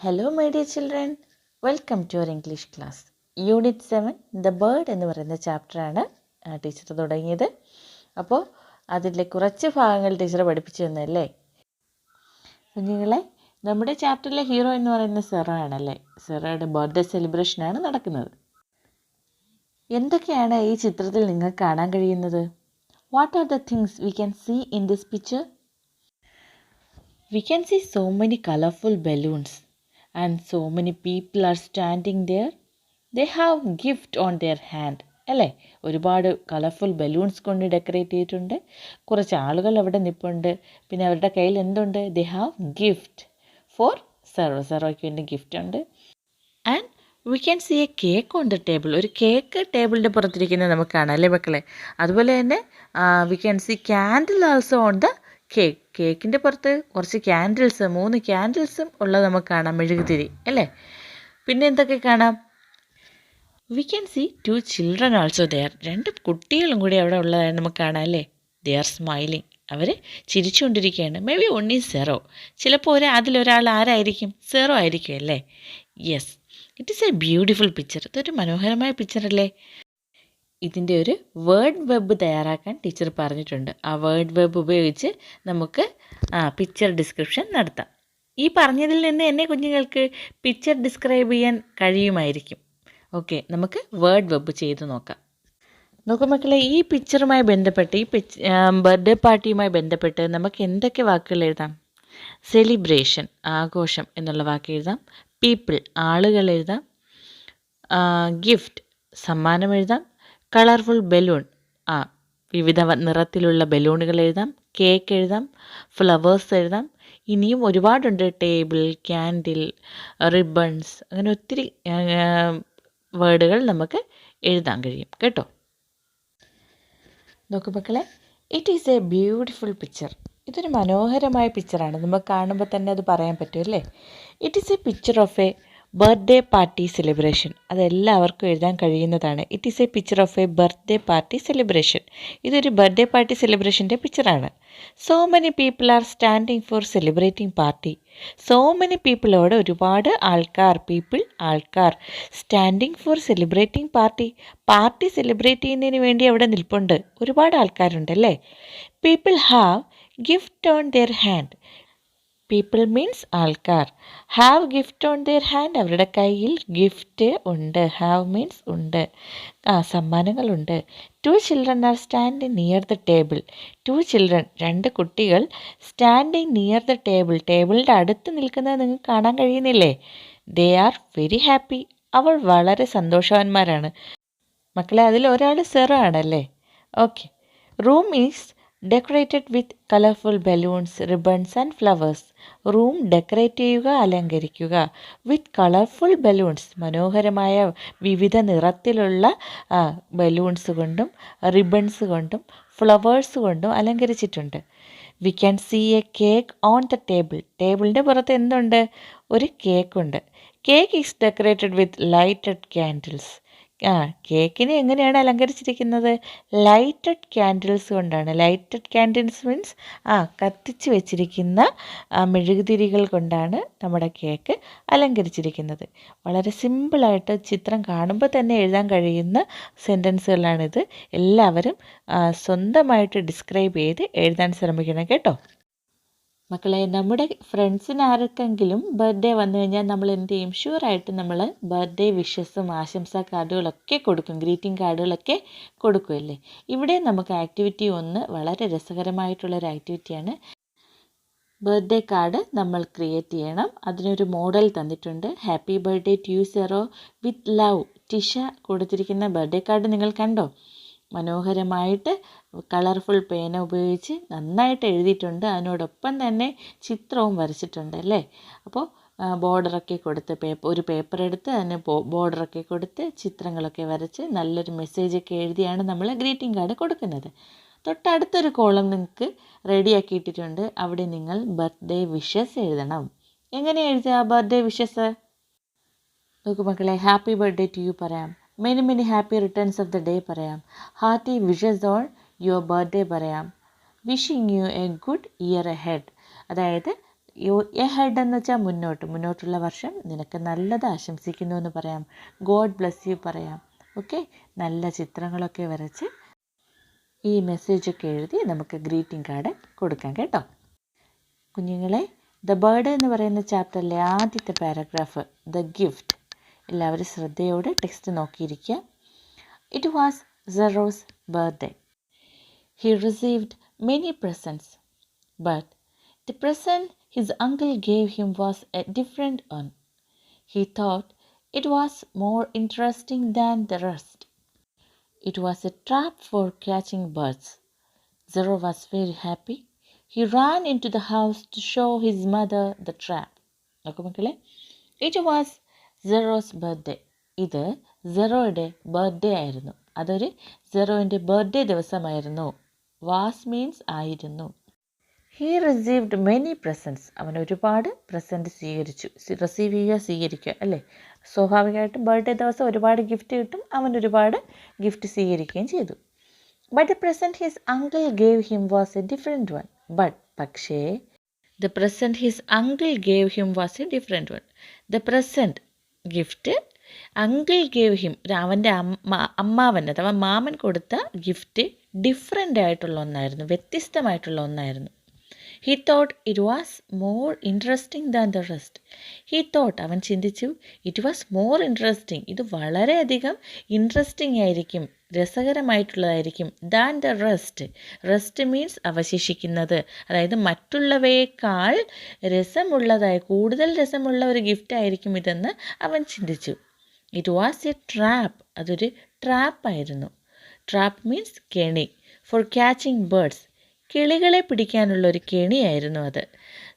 Hello my dear children, welcome to our English class. Unit 7 the bird എന്ന് പറയുന്ന ചാപ്റ്ററാണ് teacher തുടങ്ങിയത്. അപ്പോൾ അതിലെ കുറച്ച് ഭാഗങ്ങൾ ടീച്ചർ പഠിപ്പിച്ചു തന്നല്ലേ കുഞ്ഞുങ്ങളെ. നമ്മുടെ ചാപ്റ്ററിലെ ഹീറോ എന്ന് പറയുന്ന സെറയാണല്ലേ. സെറയുടെ ബർത്ത്ഡേ സെലിബ്രേഷനാണ് നടക്കുന്നത്. എന്തൊക്കെയാണ് ഈ ചിത്രത്തിൽ നിങ്ങൾക്ക് കാണാൻ കഴിയുന്നത്? What are the things we can see in this picture? We can see so many colorful balloons and so many people are standing there. They have gift on their hand. അല്ലേ, ഒരുപാട് colourful balloons കൊണ്ട് decorate ചെയ്തിട്ടുണ്ട്. കുറച്ച് ആളുകൾ അവിടെ നിൽപ്പുണ്ട്. പിന്നെ അവരുടെ കയ്യിൽ എന്തുണ്ട്? ദേ ഹാവ് ഗിഫ്റ്റ് ഫോർ സെറോയ്ക്ക് വേണ്ടി ഗിഫ്റ്റ് ഉണ്ട്. And we can see a cake on the table. ഒരു കേക്ക് ടേബിളിൻ്റെ പുറത്തിരിക്കുന്നത് നമുക്ക് കാണാം അല്ലേ മക്കളെ. അതുപോലെ തന്നെ we can see candle also on the കേക്കിൻ്റെ പുറത്ത് കുറച്ച് ക്യാൻഡിൽസ്, 3 ക്യാൻഡിൽസും ഉള്ളത് നമുക്ക് കാണാം, മെഴുകുതിരി അല്ലേ. പിന്നെ എന്തൊക്കെ കാണാം? We can see 2 children also there. 2 കുട്ടികളും കൂടി അവിടെ ഉള്ളതായി നമുക്ക് കാണാം അല്ലേ. They are smiling. അവർ ചിരിച്ചുകൊണ്ടിരിക്കുകയാണ്. May be only Zero. ചിലപ്പോൾ അതിലൊരാൾ ആരായിരിക്കും? സെറോ ആയിരിക്കും അല്ലേ. Yes, it is a beautiful picture. ഇതൊരു മനോഹരമായ പിക്ചർ അല്ലേ. ഇതിൻ്റെ ഒരു വേർഡ് വെബ് തയ്യാറാക്കാൻ ടീച്ചർ പറഞ്ഞിട്ടുണ്ട്. ആ വേർഡ് വെബ് ഉപയോഗിച്ച് നമുക്ക് പിക്ചർ ഡിസ്ക്രിപ്ഷൻ നടത്താം. ഈ പറഞ്ഞതിൽ നിന്ന് എന്നെ കുഞ്ഞുങ്ങൾക്ക് പിക്ചർ ഡിസ്ക്രൈബ് ചെയ്യാൻ കഴിയുമായിരിക്കും. ഓക്കെ, നമുക്ക് വേർഡ് വെബ് ചെയ്ത് നോക്കാം. നോക്കൂ മക്കളെ, ഈ പിക്ചറുമായി ബന്ധപ്പെട്ട്, ഈ ബർത്ത്ഡേ പാർട്ടിയുമായി ബന്ധപ്പെട്ട് നമുക്ക് എന്തൊക്കെ വാക്കുകൾ എഴുതാം? സെലിബ്രേഷൻ, ആഘോഷം എന്നുള്ള വാക്ക് എഴുതാം. പീപ്പിൾ, ആളുകൾ എഴുതാം. ഗിഫ്റ്റ്, സമ്മാനം എഴുതാം. കളർഫുൾ ബലൂൺ, വിവിധ നിറത്തിലുള്ള ബലൂണുകൾ എഴുതാം. കേക്ക് എഴുതാം. ഫ്ലവേഴ്സ് എഴുതാം. ഇനിയും ഒരുപാടുണ്ട്. ടേബിൾ, ക്യാൻഡിൽ, റിബൺസ്, അങ്ങനെ ഒത്തിരി വേർഡുകൾ നമുക്ക് എഴുതാൻ കഴിയും കേട്ടോ. നോക്കൂ മക്കളെ, it is a beautiful picture. ഇതൊരു മനോഹരമായ പിക്ചറാണ്. നമുക്ക് കാണുമ്പോൾ തന്നെ അത് പറയാൻ പറ്റും അല്ലേ. It is a picture of a birthday party celebration. അതെല്ലാവർക്കും എഴുതാൻ കഴിയുന്നതാണ്. It is a picture of a birthday party celebration. ഇതൊരു ബർത്ത്ഡേ പാർട്ടി സെലിബ്രേഷൻ്റെ പിക്ചറാണ്. So many people are standing for celebrating party. So many പീപ്പിളോട് ഒരുപാട് ആൾക്കാർ, ആൾക്കാർ, standing for celebrating party celebrate ചെയ്യുന്നതിന് വേണ്ടി അവിടെ നിൽപ്പുണ്ട്. ഒരുപാട് ആൾക്കാരുണ്ടല്ലേ. People have gift on their hand. People means ആൾക്കാർ. Have gift on their hand, അവരുടെ കയ്യിൽ ഗിഫ്റ്റ് ഉണ്ട്. ഹാവ് മീൻസ് ഉണ്ട്, സമ്മാനങ്ങളുണ്ട്. 2 children are standing near the table. 2 children, 2 കുട്ടികൾ, സ്റ്റാൻഡിങ് നിയർ ദ ടേബിൾ, ടേബിളിൻ്റെ അടുത്ത് നിൽക്കുന്നത് നിങ്ങൾക്ക് കാണാൻ കഴിയുന്നില്ലേ. ദേ ആർ വെരി ഹാപ്പി, അവൾ വളരെ സന്തോഷവാന്മാരാണ്. മക്കളെ, അതിൽ ഒരാൾ സെറോ ആണല്ലേ. Okay. Room is decorated with colourful balloons, ribbons and flowers. Room decorate ചെയ്യുക, അലങ്കരിക്കുക. വിത്ത് കളർഫുൾ ബലൂൺസ്, മനോഹരമായ വിവിധ നിറത്തിലുള്ള ബലൂൺസ് കൊണ്ടും റിബൺസ് കൊണ്ടും ഫ്ലവേഴ്സ് കൊണ്ടും അലങ്കരിച്ചിട്ടുണ്ട്. We can see a cake on the table. ടേബിളിൻ്റെ പുറത്ത് എന്തുണ്ട്? ഒരു കേക്കുണ്ട്. Cake is decorated with lighted candles. കേക്കിനെ എങ്ങനെയാണ് അലങ്കരിച്ചിരിക്കുന്നത്? ലൈറ്റഡ് ക്യാൻഡിൽസ് കൊണ്ടാണ്. ലൈറ്റഡ് ക്യാൻഡിൽസ് മീൻസ് കത്തിച്ച് വെച്ചിരിക്കുന്ന മെഴുകുതിരികൾ കൊണ്ടാണ് നമ്മുടെ കേക്ക് അലങ്കരിച്ചിരിക്കുന്നത്. വളരെ സിമ്പിളായിട്ട് ചിത്രം കാണുമ്പോൾ തന്നെ എഴുതാൻ കഴിയുന്ന സെൻറ്റൻസുകളാണിത്. എല്ലാവരും സ്വന്തമായിട്ട് ഡിസ്ക്രൈബ് ചെയ്ത് എഴുതാൻ ശ്രമിക്കണം കേട്ടോ. മക്കളെ, നമ്മുടെ ഫ്രണ്ട്സിന് ആർക്കെങ്കിലും ബർത്ത്ഡേ വന്നു കഴിഞ്ഞാൽ നമ്മൾ എന്ത് ചെയ്യും? ഷുവറായിട്ട് നമ്മൾ ബർത്ത്ഡേ വിഷസും ആശംസാ കാർഡുകളൊക്കെ കൊടുക്കും, ഗ്രീറ്റിംഗ് കാർഡുകളൊക്കെ കൊടുക്കുമല്ലേ. ഇവിടെ നമുക്ക് ആക്ടിവിറ്റി 1 വളരെ രസകരമായിട്ടുള്ളൊരു ആക്ടിവിറ്റിയാണ്. ബർത്ത്ഡേ കാർഡ് നമ്മൾ ക്രിയേറ്റ് ചെയ്യണം. അതിനൊരു മോഡൽ തന്നിട്ടുണ്ട്. Happy birthday to you Zero with love. Tisha കൊടുത്തിരിക്കുന്ന ബർത്ത്ഡേ കാർഡ് നിങ്ങൾ കണ്ടോ? മനോഹരമായിട്ട് കളർഫുൾ പേന ഉപയോഗിച്ച് നന്നായിട്ട് എഴുതിയിട്ടുണ്ട്. അതിനോടൊപ്പം തന്നെ ചിത്രവും വരച്ചിട്ടുണ്ട് അല്ലേ. അപ്പോൾ ബോർഡറൊക്കെ കൊടുത്ത് ഒരു പേപ്പർ എടുത്ത് അതിന് ബോർഡറൊക്കെ കൊടുത്ത് ചിത്രങ്ങളൊക്കെ വരച്ച് നല്ലൊരു മെസ്സേജൊക്കെ എഴുതിയാണ് നമ്മൾ ഗ്രീറ്റിംഗ് കാർഡ് കൊടുക്കുന്നത്. തൊട്ടടുത്തൊരു കോളം നിങ്ങൾക്ക് റെഡിയാക്കിയിട്ടിട്ടുണ്ട്. അവിടെ നിങ്ങൾ ബർത്ത്ഡേ വിഷസ് എഴുതണം. എങ്ങനെ എഴുതുക ബർത്ത്ഡേ വിഷസ്? നോക്കൂ മക്കളെ, ഹാപ്പി ബർത്ത്ഡേ ടു യു പറയാം. Many happy returns of the day പറയാം. Hearty wishes on your birthday പറയാം. Wishing you a good year ahead. അതായത് യു എഹെഡ് എന്ന് വെച്ചാൽ മുന്നോട്ടുള്ള വർഷം നിനക്ക് നല്ലത് ആശംസിക്കുന്നു എന്ന് പറയാം. ഗോഡ് ബ്ലെസ് യു പറയാം. ഓക്കെ, നല്ല ചിത്രങ്ങളൊക്കെ വരച്ച് ഈ മെസ്സേജൊക്കെ എഴുതി നമുക്ക് ഗ്രീറ്റിംഗ് കാർഡ് കൊടുക്കാം കേട്ടോ. കുഞ്ഞുങ്ങളെ, ദ ബേർഡ് എന്ന് പറയുന്ന ചാപ്റ്ററിലെ ആദ്യത്തെ പാരഗ്രാഫ് ദ ഗിഫ്റ്റ്, എല്ലാവരും ശ്രദ്ധയോടെ ടെക്സ്റ്റ് നോക്കിയിരിക്കുക. It was Zero's birthday. He received many presents, but the present his uncle gave him was a different one. He thought it was more interesting than the rest. It was a trap for catching birds. Zero was very happy. He ran into the house to show his mother the trap. നോക്കൂ മക്കളെ, it was Zero's birthday. ഇത് സെറോയുടെ birthday ആയിരുന്നു. അതൊരു സെറോൻ്റെ birthday ദിവസമായിരുന്നു. Was means ആയിരുന്നു. He received many presents. അവൻ ഒരുപാട് പ്രസൻറ്റ് സ്വീകരിച്ചു. റിസീവ് ചെയ്യുക, സ്വീകരിക്കുക അല്ലേ. സ്വാഭാവികമായിട്ടും ബർത്ത്ഡേ ദിവസം ഒരുപാട് ഗിഫ്റ്റ് കിട്ടും. അവൻ ഒരുപാട് ഗിഫ്റ്റ് സ്വീകരിക്കുകയും ചെയ്തു. But the present his uncle gave him was a different one. പക്ഷേ the present his uncle gave him was a different one. The present gift uncle gave him, അവൻ്റെ അമ്മാവൻ അഥവാ മാമൻ കൊടുത്ത ഗിഫ്റ്റ് ഡിഫറെൻ്റ് ആയിട്ടുള്ള ഒന്നായിരുന്നു, വ്യത്യസ്തമായിട്ടുള്ള ഒന്നായിരുന്നു. He thought it was more interesting than the rest. He thought, അവൻ ചിന്തിച്ചു, it was more interesting, ഇത് വളരെയധികം ഇൻട്രസ്റ്റിംഗ് ആയിരിക്കും, രസകരമായിട്ടുള്ളതായിരിക്കും, than the rest. Rest means അവശേഷിക്കുന്നത്, അതായത് മറ്റുള്ളവയേക്കാൾ കൂടുതൽ രസമുള്ള ഒരു ഗിഫ്റ്റ് ആയിരിക്കും ഇതെന്ന് അവൻ ചിന്തിച്ചു. ഇറ്റ് വാസ് എ ട്രാപ്പ്, അതൊരു ട്രാപ്പായിരുന്നു. ട്രാപ്പ് മീൻസ് കെണി. ഫോർ ക്യാച്ചിങ് ബേർഡ്സ്, കിളികളെ പിടിക്കാനുള്ള ഒരു കെണിയായിരുന്നു അത്.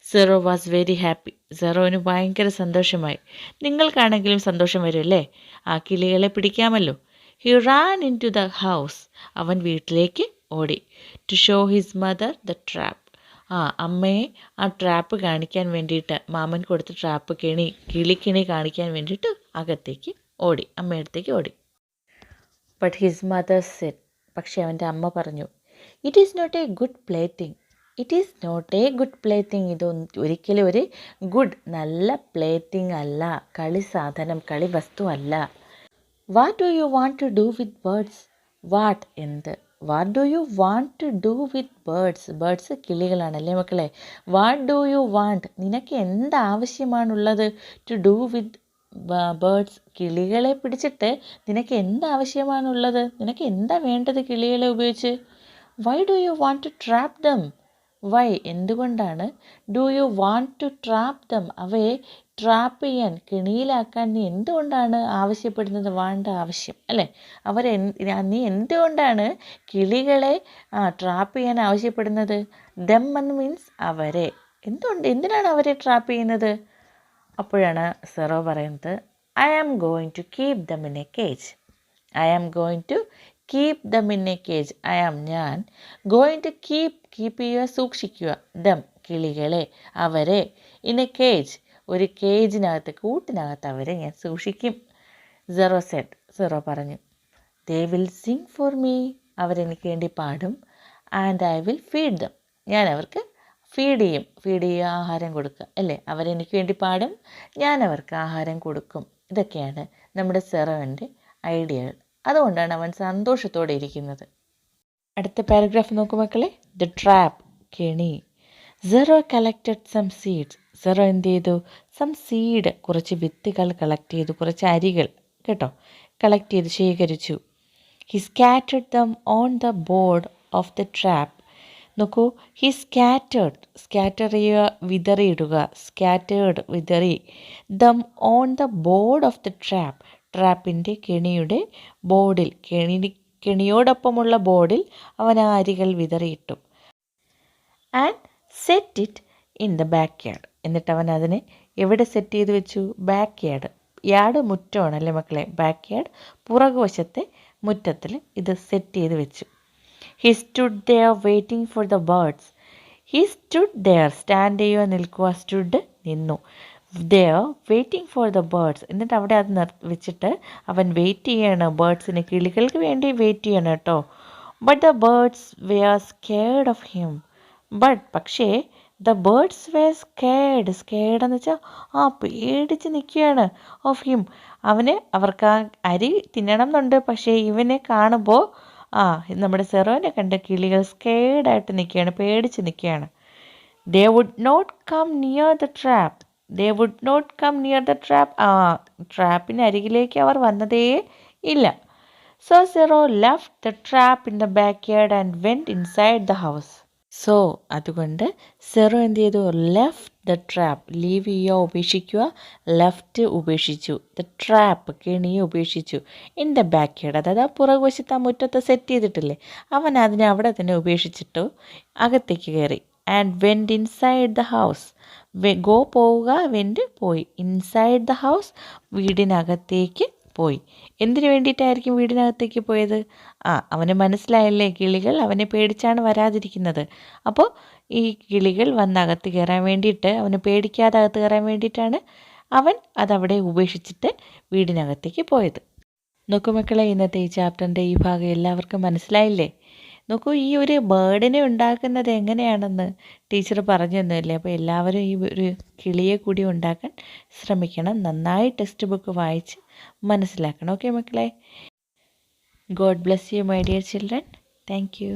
Zero was very happy. സെറോന് ഭയങ്കര സന്തോഷമായി. നിങ്ങൾക്കാണെങ്കിലും സന്തോഷം വരുമല്ലേ, ആ കിളികളെ പിടിക്കാമല്ലോ. He ran in to the house, അവൻ വീട്ടിലേക്ക് ഓടി. To show his mother the trap, അമ്മയെ ആ ട്രാപ്പ് കാണിക്കാൻ വേണ്ടിയിട്ട്, മാമൻ കൊടുത്ത ട്രാപ്പ് കിളിക്കിണി കാണിക്കാൻ വേണ്ടിയിട്ട് അകത്തേക്ക് ഓടി, അമ്മയടുത്തേക്ക് ഓടി. ബട്ട് ഹിസ് മദർ സെഡ്, പക്ഷെ അവൻ്റെ അമ്മ പറഞ്ഞു, it is not a good plaything. It is not a good plaything. ഇത് ഒരിക്കലും ഒരു ഗുഡ്, നല്ല പ്ലേത്തിങ് അല്ല, കളി സാധനം, കളി വസ്തു അല്ല. What do you want to do with birds? What, എന്ത്. What do you want to do with birds? Birds കിളികളാണല്ലേ മക്കളെ. വാട്ട് ഡു യു വാണ്ട്, നിനക്ക് എന്ത് ആവശ്യമാണുള്ളത്? ടു ഡു വിത്ത് ബേർഡ്സ്, കിളികളെ പിടിച്ചിട്ട് നിനക്ക് എന്ത് ആവശ്യമാണുള്ളത്? നിനക്ക് എന്താ വേണ്ടത് കിളികളെ ഉപയോഗിച്ച്? Why do you want to trap them? Why, എന്തുകൊണ്ടാണ്? Do you want to trap them, അവയെ ട്രാപ്പ് ചെയ്യാൻ, കെണിയിലാക്കാൻ നീ എന്തുകൊണ്ടാണ് ആവശ്യപ്പെടുന്നത്? വേണ്ട ആവശ്യം അല്ലേ. നീ എന്തുകൊണ്ടാണ് കിളികളെ ട്രാപ്പ് ചെയ്യാൻ ആവശ്യപ്പെടുന്നത്? ദം എന്ന് മീൻസ് അവരെ. എന്തിനാണ് അവരെ ട്രാപ്പ് ചെയ്യുന്നത്? അപ്പോഴാണ് സെറോ പറയുന്നത്, I am going to keep them in a cage. I am going to keep them in a cage. ഞാൻ ഗോയിങ് ടു കീപ്പ് ചെയ്യുക, സൂക്ഷിക്കുക, ദം കിളികളെ, അവരെ, ഇൻ എ കേജ്, ഒരു കേജിനകത്ത്, കൂട്ടിനകത്ത് അവരെ ഞാൻ സൂക്ഷിക്കും. സെറോ പറഞ്ഞു, they will Singh for me, അവരെനിക്ക് വേണ്ടി പാടും. And I will feed dum, ഞാൻ അവർക്ക് ഫീഡ് ചെയ്യുക, ആഹാരം കൊടുക്കുക അല്ലേ. അവരെനിക്ക് വേണ്ടി പാടും, ഞാൻ അവർക്ക് ആഹാരം കൊടുക്കും. ഇതൊക്കെയാണ് നമ്മുടെ സെറോൻ്റെ ഐഡിയകൾ. അതുകൊണ്ടാണ് അവൻ സന്തോഷത്തോടെ ഇരിക്കുന്നത്. അടുത്ത പാരഗ്രാഫ് നോക്കൂ മക്കളെ. ദ ട്രാപ്പ്, കെണി. സെറോ കളക്റ്റഡ് സം സീഡ്സ്. സെറോ എന്ത് ചെയ്തു? സം സീഡ്, കുറച്ച് വിത്തുകൾ കളക്ട് ചെയ്തു, കുറച്ച് അരികൾ കേട്ടോ കളക്ട് ചെയ്ത് ശേഖരിച്ചു. He scattered them on the board of the trap. നോക്കൂ, ഹി സ്കാറ്റർ ചെയ്യുക, വിതറിയിടുക, സ്കാറ്റേർഡ് വിതറി. Them on the board of the trap, ട്രാപ്പിൻ്റെ കെണിയുടെ ബോർഡിൽ, കെണിയോടൊപ്പമുള്ള ബോർഡിൽ അവൻ ആ അരികൾ വിതറിയിട്ടു. And set it in the back yard, എന്നിട്ട് അവൻ അതിനെ എവിടെ സെറ്റ് ചെയ്ത് വെച്ചു? Back yard. യാർഡ് മുറ്റമാണല്ലേ മക്കളെ, ബാക്ക് യാർഡ് പുറകുവശത്തെ മുറ്റത്തിൽ ഇത് സെറ്റ് ചെയ്ത് വെച്ചു. He stood there waiting for the birds. He stood there, stand ചെയ്യുക, നിൽക്കുക, സ്റ്റുഡ് നിന്നു, there waiting for the birds, എന്നിട്ട് അവിടെ അത് വെച്ചിട്ട് അവൻ വെയിറ്റ് ചെയ്യാണ്, ബേർഡ്സിന്, കിളികൾക്ക് വേണ്ടി വെയിറ്റ് ചെയ്യണം കേട്ടോ. But the birds were scared of him. പക്ഷേ ദ ബേർഡ്സ് വേ സ്കേഡ് എന്ന് വെച്ചാൽ പേടിച്ച് നിൽക്കുകയാണ് ഓഫ് ഹിം. അവർക്ക് ആ അരി തിന്നണം എന്നുണ്ട്, പക്ഷേ ഇവനെ കാണുമ്പോൾ നമ്മുടെ സെറോനെ കണ്ട കിളികൾ സ്കേഡായിട്ട് നിൽക്കുകയാണ്, പേടിച്ച് നിൽക്കുകയാണ്. They would not come near the trap. ട്രാപ്പിന് അരികിലേക്ക് അവർ വന്നതേ ഇല്ല. So Zero left the trap in the back yard and went inside the house. അതുകൊണ്ട് സെറോ എന്ത് ചെയ്തു? Left the trap. ലീവ് ചെയ്യുക, ഉപേക്ഷിക്കുക. ലെഫ്റ്റ് ഉപേക്ഷിച്ചു, ദ ട്രാപ്പ് കെണിയെ ഉപേക്ഷിച്ചു. ഇൻ ദ ബാക്ക് യാർഡ്, അതായത് ആ പുറകുവശത്ത് ആ മുറ്റത്ത് സെറ്റ് ചെയ്തിട്ടില്ലേ, അവൻ അതിനെ അവിടെ തന്നെ ഉപേക്ഷിച്ചിട്ടു അകത്തേക്ക് കയറി. And went inside the house. Go പോവുക, വെൻറ്റ് പോയി. ഇൻസൈഡ് ദ ഹൗസ്, വീടിനകത്തേക്ക് പോയി. എന്തിനു വേണ്ടിയിട്ടായിരിക്കും വീടിനകത്തേക്ക് പോയത്? അവന് മനസ്സിലായല്ലേ, കിളികൾ അവനെ പേടിച്ചാണ് വരാതിരിക്കുന്നത്. അപ്പോൾ ഈ കിളികൾ വന്ന് അകത്ത് കയറാൻ വേണ്ടിയിട്ട്, അവന് പേടിക്കാതെ അകത്ത് കയറാൻ വേണ്ടിയിട്ടാണ് അവൻ അതവിടെ ഉപേക്ഷിച്ചിട്ട് വീടിനകത്തേക്ക് പോയത്. നോക്കൂ മക്കളെ, ഇന്നത്തെ ഈ ചാപ്റ്ററിൻ്റെ ഈ ഭാഗം എല്ലാവർക്കും മനസ്സിലായില്ലേ? നോക്കൂ, ഈ ഒരു ബേർഡിനെ ഉണ്ടാക്കുന്നത് എങ്ങനെയാണെന്ന് ടീച്ചർ പറഞ്ഞു തന്നല്ലേ. അപ്പോൾ എല്ലാവരും ഈ ഒരു കിളിയെ കൂടി ഉണ്ടാക്കാൻ ശ്രമിക്കണം. നന്നായി ടെക്സ്റ്റ് ബുക്ക് വായിച്ച് മനസ്സിലാക്കണം. ഓക്കെ മക്കളെ, God bless you my dear children. Thank you.